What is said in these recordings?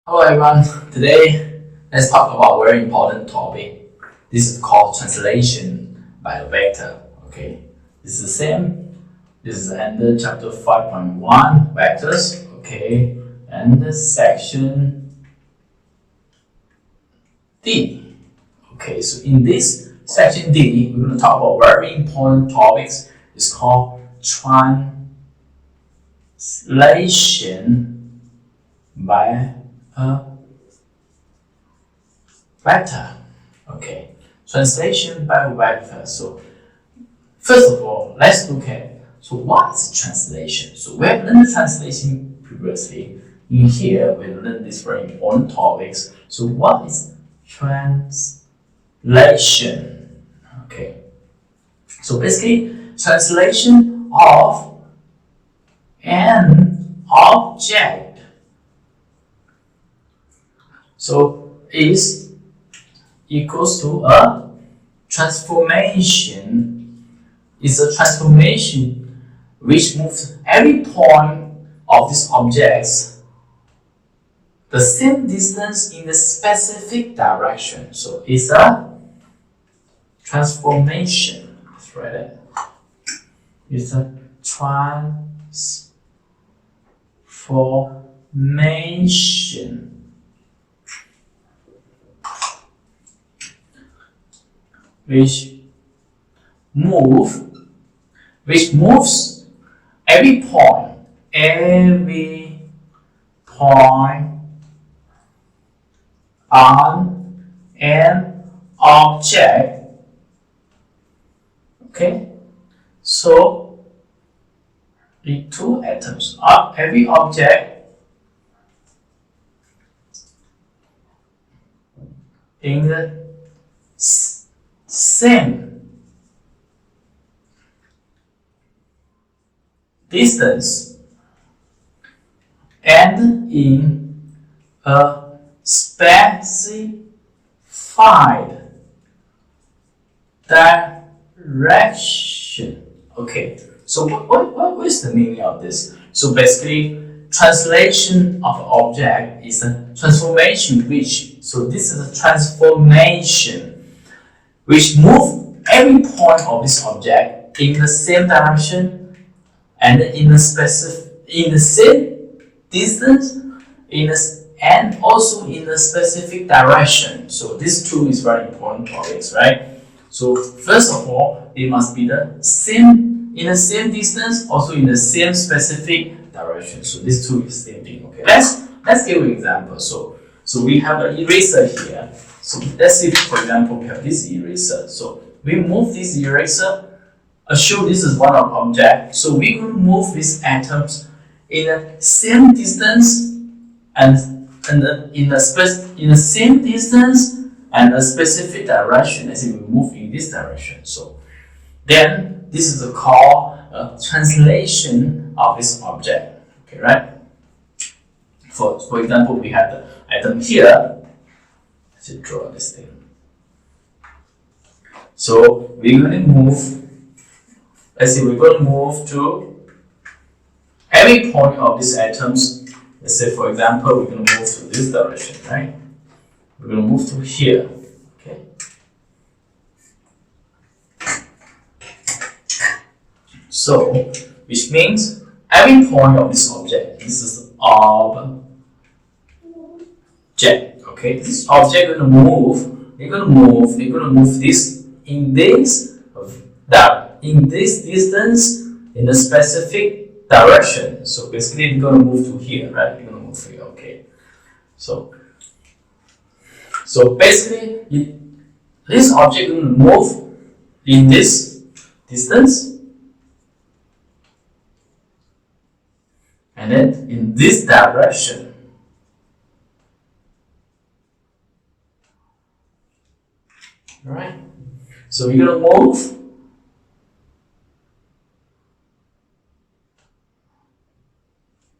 Hello everyone, today let's talk about a very important topic. This is called translation by a vector. Okay, this is the same. This is under chapter 5.1 vectors. Okay, and the section D. Okay, so in this section D, we're going to talk about very important topics. It's called translation by a vector. Okay, translation by vector. So first of all, let's look at what is translation. So we have learned translation previously. In here, we learned these very important topics. So what is translation? Okay, so basically translation of an object. So is equals to a transformation. Is a transformation which moves every point of these objects the same distance in the specific direction. So it's a transformation. Let's write it. It's a transformation. Which moves every point on an object. Okay, so the two atoms of every object in the same distance and in a specified direction. Okay, so what is the meaning of this? So basically, translation of an object is a transformation which, so this is a transformation which move every point of this object in the same direction and in the same distance and also in a specific direction. So these two is very important topics, right? So first of all, it must be the same in the same distance, also in the same specific direction. So these two is the same thing. Okay, let's give an example. So we have an eraser here. So let's see, for example, we have this eraser. So we move this eraser. Assume this is one of object. So we could move these atoms in the same distance and in the same distance and a specific direction. As if we move in this direction. So then this is called a translation of this object. Okay, right? For example, we have the atom here. Let's draw this thing. So we're going to move. Let's see, we're going to move to every point of these atoms. Let's say, for example, we're going to move to this direction, right? We're going to move to here. Okay. So, which means every point of this object, this is object. Okay, this object going to move. We're going to move this in this distance in a specific direction. So basically, we're going to move to here, right? We're going to move here. Okay. So basically, this object will move in this distance and then in this direction. Alright, so we're going to move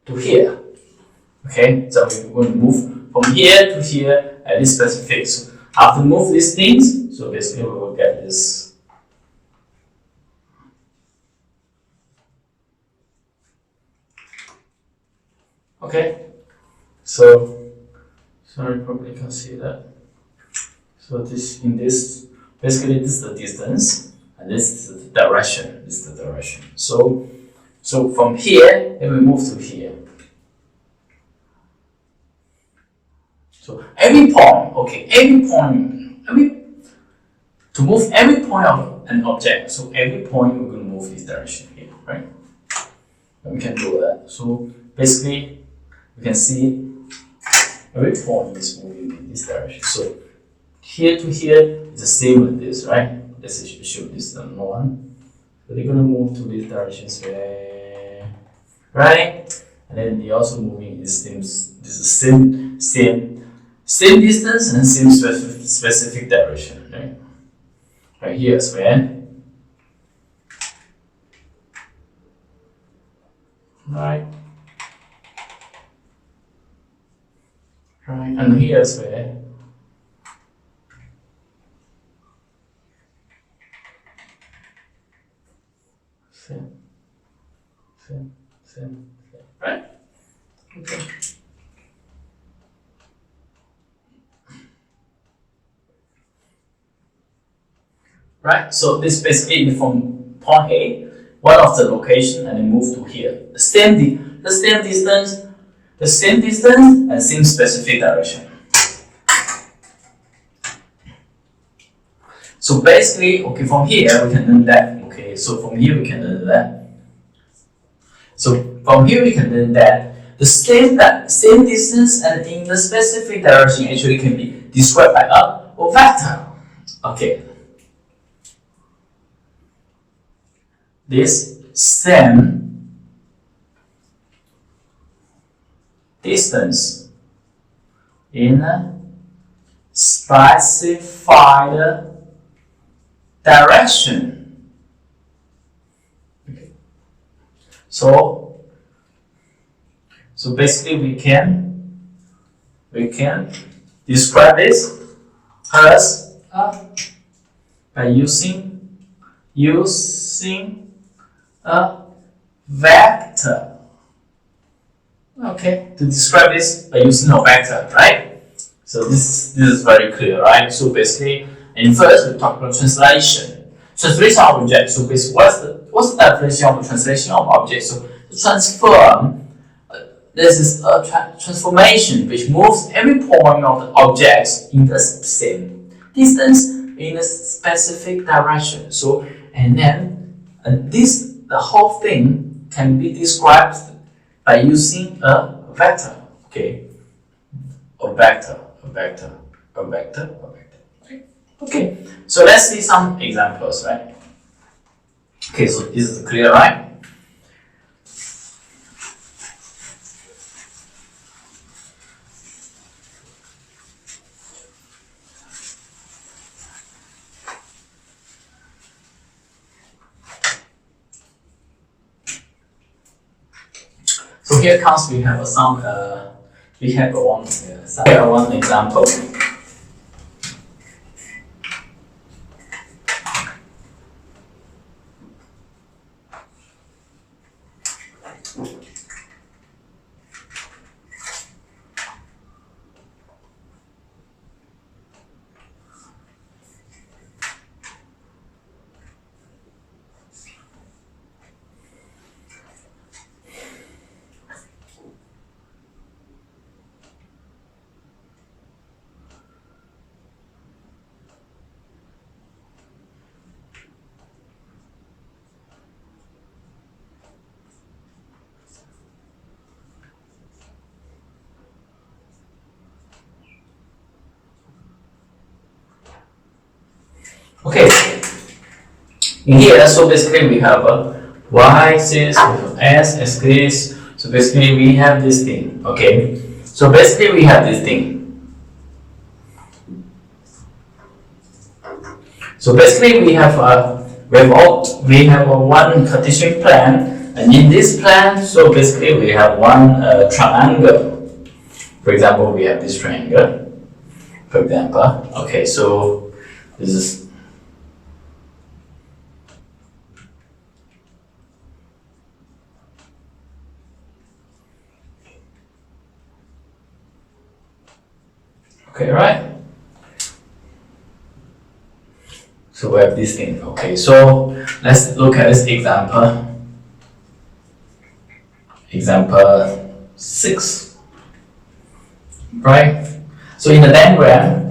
to here. Okay, so we're going to move from here to here at this specific. So after move these things, so basically we will get this. Okay, so Sorry, probably can see that. So this basically this is the distance and this is the direction. This is the direction. So from here, then we move to here. So every point, okay, to move every point of an object. So every point we're going to move this direction here, right? And we can do that. So basically, you can see every point is moving in this direction. So here to here is the same with this, right? Let's assume this is the one. So they're gonna move to these directions, right? And then they also moving this same distance and same specific direction, right? Right here as well. Right. Right, and here as well. Same. Right? Okay. Right, so this basically from point A, one of the location, and then move to here. The same distance, and same specific direction. So basically, okay, from here we can learn that. Okay, so from here we can learn that. So from here we can learn that the same distance and in the specific direction actually can be described by a vector. Okay. This same distance in a specified direction. Okay. So basically we can describe this as by using a vector. Okay, to describe this by using a vector, right? So this is very clear, right? So basically, and first we talk about translation. Translation of object. So basically, what's the definition of translation of object? So to transform, this is a transformation which moves every point of the objects in the same distance in a specific direction. So and then the whole thing can be described by using a vector. Okay, a vector. Right? Okay, so let's see some examples, right? Okay, so this is clear, right? So here comes we have one example. Okay, in here, so basically we have a y-axis, we have s-axis. So basically we have this thing. Okay, so basically we have this thing. So basically we have a one Cartesian plane, and in this plane, so basically we have one triangle. For example, we have this triangle. For example, okay, so this is. Okay, right? So we have this thing. Okay, so let's look at this example. Example 6. Right? So in the diagram,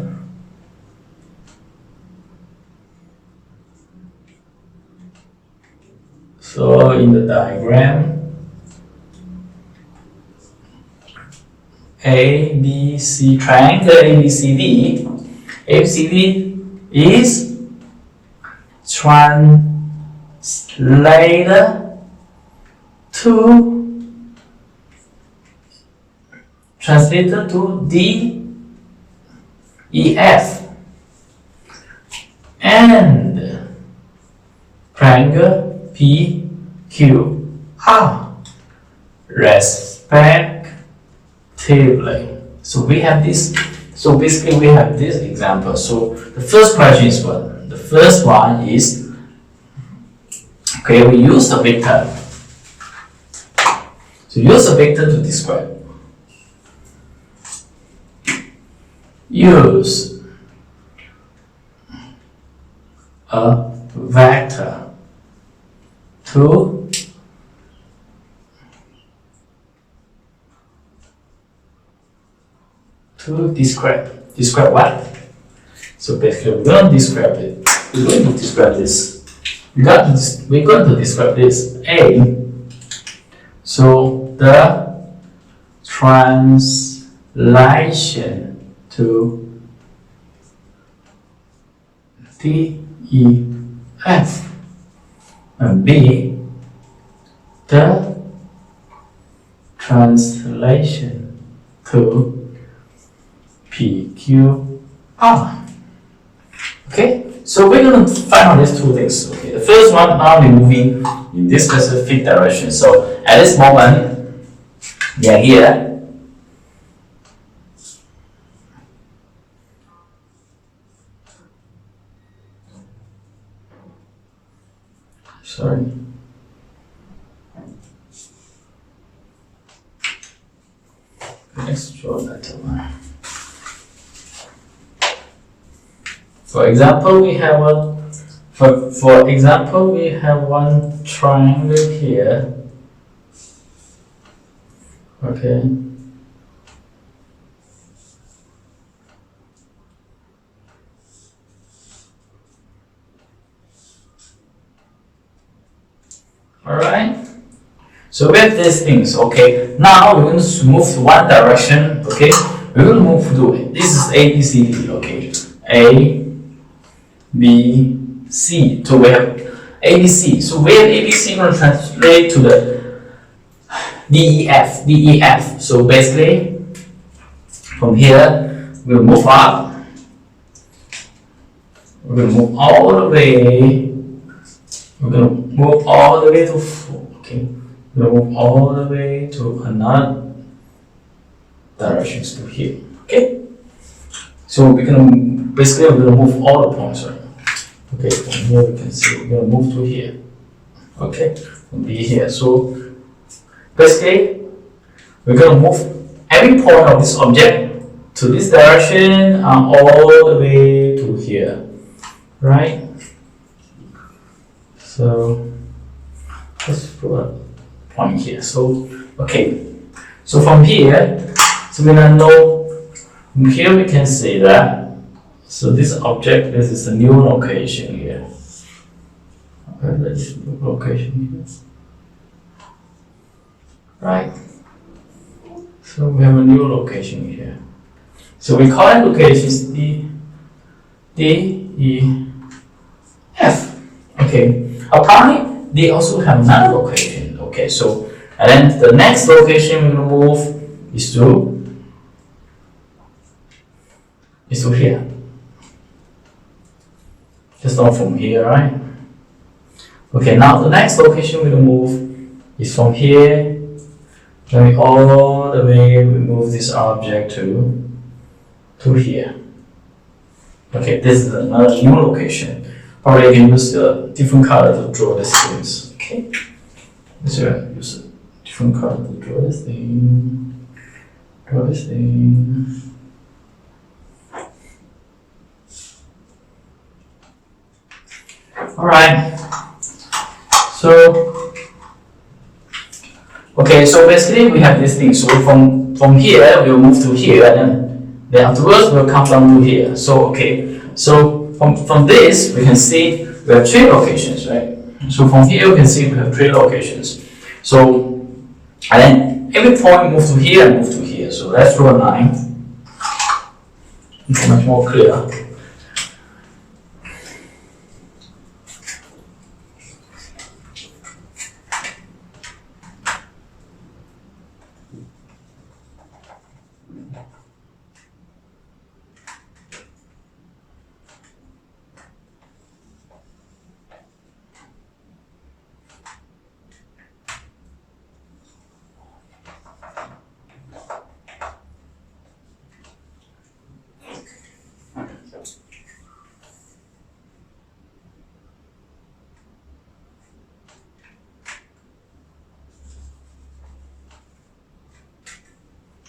ABC triangle ABCD is translated to DEF and triangle PQR respectively. So we have this. So basically we have this example. So the first question is what? The first one is, okay, we use the vector. So use a vector to describe. Use a vector to describe. Describe what? So basically we're going to describe it. We're going to describe this. We're going to describe this. A. So the translation to DEF, and B, the translation to PQR. Okay, so we're going to find out these two things. Okay, the first one, now we're moving in this specific direction. So at this moment, we are here. Sorry. Let's draw that one. For example, we have one triangle here. Okay. Alright. So we have these things. Okay. Now we're going to move to one direction. Okay. We're going to move to it. This is A, B, C, D. Okay. A, B, C. So we have A, B, C. So we have A, B, C going to translate to the DEF. DEF. So basically, from here, we'll move up. We're going to move all the way. We're going to move all the way to 4. Okay. We're going to move all the way to another directions to here. Okay. So we're going to basically we're going to move all the points, right? Okay. From here we can see we're going to move to here. Okay. From B here. So basically we're going to move every point of this object to this direction all the way to here. Right? So let's put a point here. So okay. So from here, so we now know from here we can say that so this object, this is a new location here. Okay, let's new location here. Right. So we have a new location here. So we call that location D, E, F. Okay. Apparently, they also have another location. Okay. So and then the next location we're gonna move is to here. Just not from here, right? Okay. Now the next location we're gonna move is from here. Going all the way, we move this object to here. Okay, this is another new location. Probably you can use a different color to draw these things. Okay, let's use a different color to draw this thing. Draw this thing. Alright. So okay, so basically we have this thing. So from here we'll move to here, and then afterwards we'll come down to here. So okay, so from this we can see we have three locations, right? So from here we can see we have three locations. So and then every point move to here and move to here. So let's draw a line. It's much more clear.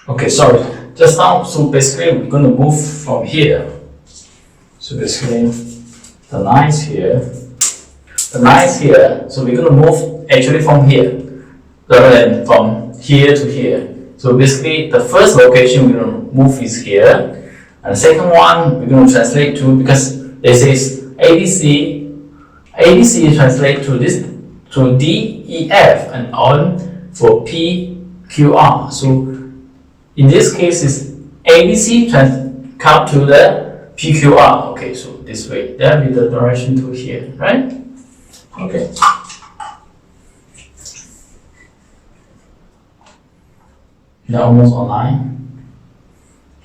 Okay, sorry. Just now, so basically we're going to move from here. So basically the lines here, so we're going to move actually from here rather than from here to here. So basically the first location we're going to move is here, and the second one we're going to translate to, because this is ABC translate to this, to D, E, F, and on for P, Q, R. So in this case, is ABC come to the PQR. Okay, so this way, that will be the direction to here, right? Okay. They're almost online,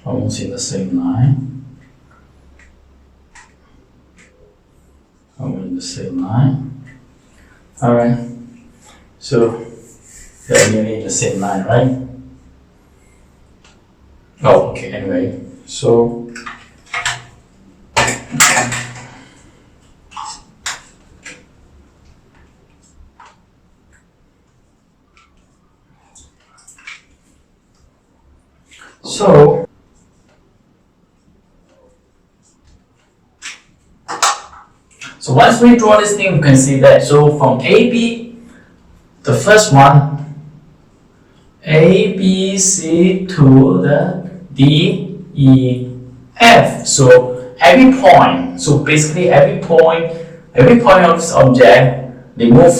almost in the same line, almost in the same line. All right. So they're nearly in the same line, right? Oh, okay, anyway, so once we draw this thing, we can see that. So from AB, the first one, ABC to the D, E, F. So every point, so basically every point of this object, they move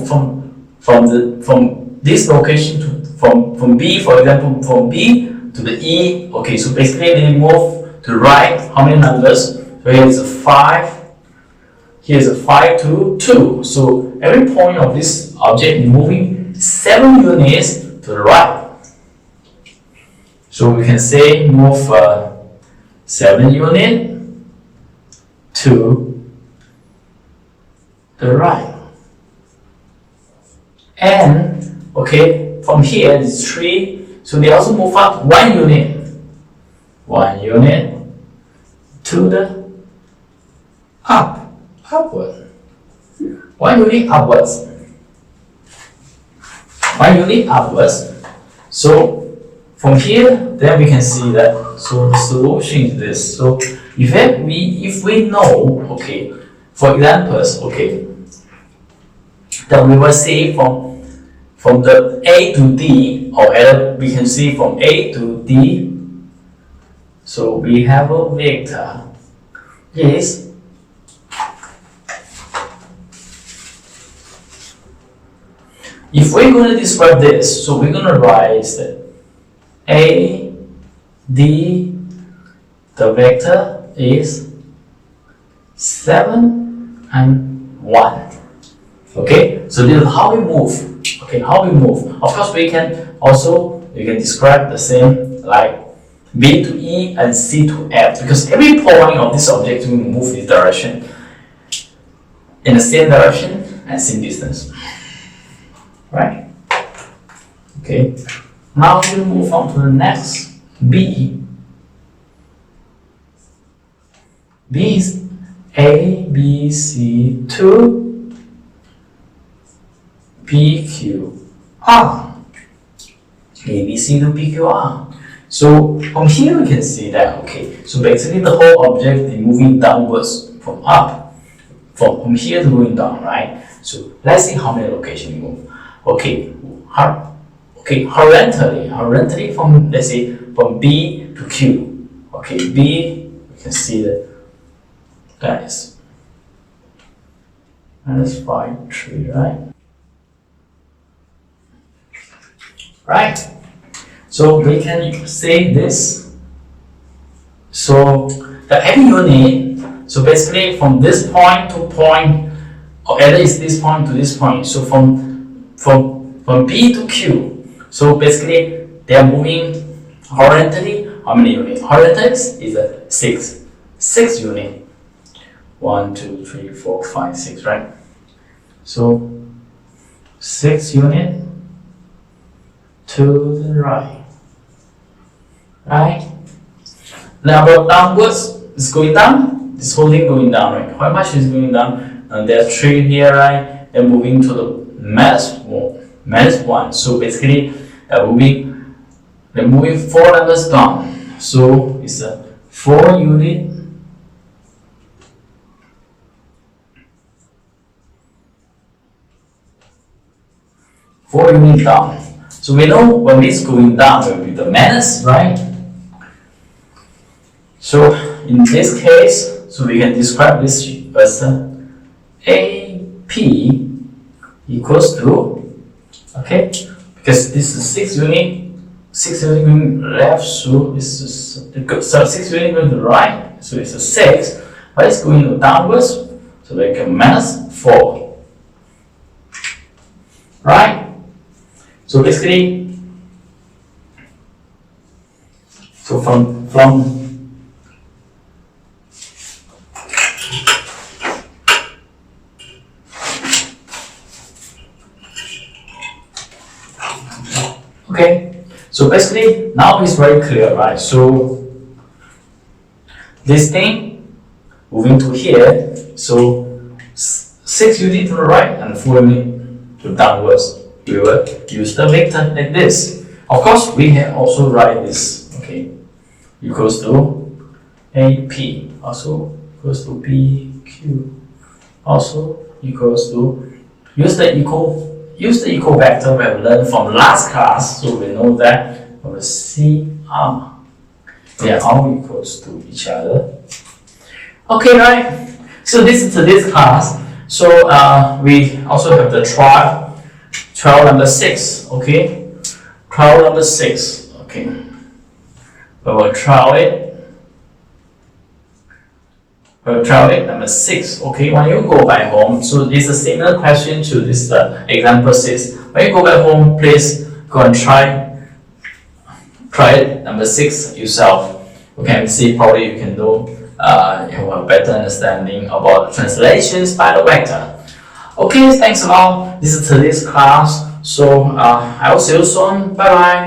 from this location to from B, for example, from B to the E. Okay, so basically they move to the right. How many numbers? So here is a 5. Here is a 5 to 2. So every point of this object is moving 7 units to the right. So we can say move 7 units to the right. And okay, from here is 3. So they also move up 1 unit. 1 unit to the upward. 1 unit upwards. 1 unit upwards. So from here, then we can see that. So the solution is this. So if we know, okay, for examples, okay, then we will see from the A to D, or either we can see from A to D. So we have a vector. Yes. If we're going to describe this, so we're going to write that A, D, the vector is 7 and 1. Okay, so this is how we move. Okay, how we move. Of course, we can describe the same like B to E and C to F, because every point of this object will move this direction in the same direction and same distance. Right? Okay. Now we'll move on to the next B. B is A, B, C to P, Q, R. A, B, C to P, Q, R. So from here we can see that, okay, so basically the whole object is moving downwards from up, from here to going down, right? So let's see how many locations we move. Okay, horizontally from, let's say, from B to Q. Okay, B, you can see that is -5, 3, right? Right. So we can say this. So the every unit, so basically from this point to point, or either it's this point to this point. So from B to Q. So basically they are moving horizontally. How many units? Horizontally is a 6 unit. 1, 2, 3, 4, 5, 6, right? So 6 unit to the right. Right? Now about downwards, it's going down. This whole thing going down, right? How much is going down? And there are 3 here, right? They're moving to the -1. So basically, they're moving 4 numbers down. So it's a 4 unit. Down. So we know when it's going down, it will be the minus, right? So in this case, so we can describe this as AP equals to, okay, because this is 6 unit going left, so this is 6 unit going to the right, so it's a 6, but it's going downwards, so we can -4, right? So basically, so from okay, so basically now it's very clear, right? So this thing moving to here, so 6 units to the right and 4 units to downwards. We will use the vector like this. Of course, we can also write this, okay, equals to AP, also equals to PQ, also equals to, use the equal vector we have learned from last class, so we know that we see they are all equals to each other. Okay, right? So this is today's class. So we also have the trial number 6, okay? Trial number 6, okay. We will trial it. We'll trial it number 6, okay? When you go back home, so it's a similar question to this example 6. When you go back home, please go and try it number 6 yourself. Okay, and see probably you can do you have a better understanding about translations by the vector. Okay, thanks a lot. This is today's class. So I will see you soon. Bye bye.